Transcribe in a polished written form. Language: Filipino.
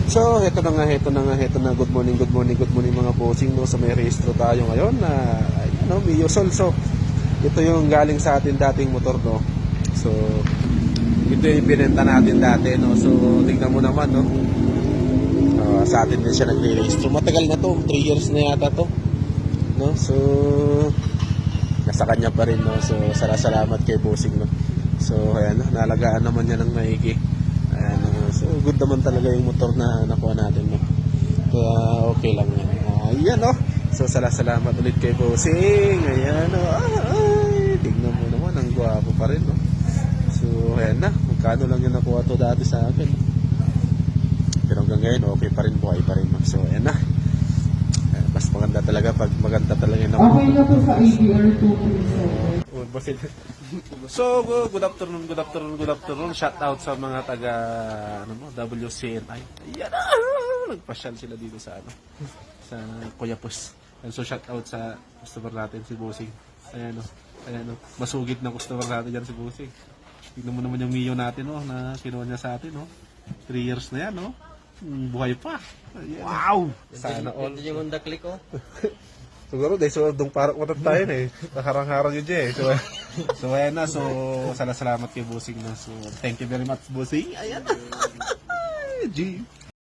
So, heto na nga. Good morning mga bossing, no. So, may rehistro tayo ngayon na, Mio Sol. So, ito yung galing sa atin dating motor, no. So, ito yung binenta natin dati, no. So, tingnan mo naman, no. Sa atin din siya nagre-rehistro. Matagal na to, 3 years na yata to, no. So, nasa kanya pa rin, no. So, salamat kay bossing, no. So, ayan, nalagaan naman niya ng maigi. Ayan, so good naman talaga yung motor na nakuha natin, no? Kaya okay lang yan. Ayan, no? So salamat ulit kay bossing. Ayan, no? Ay, tignan mo naman, ang gwapo pa rin, no? So ayan na, magkano lang yung nakuha to dati sa akin, no? Pero hanggang ngayon okay pa rin, buhay pa rin, no? So ayan na, mas maganda talaga pag maganda talaga yung nakuha. Okay na po sa ABR 237. So, good afternoon. Shout out sa mga taga WCNI. Ayan na! Nagpasyal sila dito sa sa Coyapos. And so, shout out sa customer natin, si Bossing. Ayan o. Masugid na customer natin dyan si Bossing. Tignan mo naman yung Mio natin, no, na kinuha niya sa atin, no. 3 years na yan, no. Buhay pa. Ayan. Wow! Sana all. Ito yung Honda Click, oh. Siguro dahil suwaldong parang matag tayo na eh. Nakarang-harang yun dyan eh. So ayan na. So salamat kay Bossing na. So thank you very much, Bossing. Ayan na. G.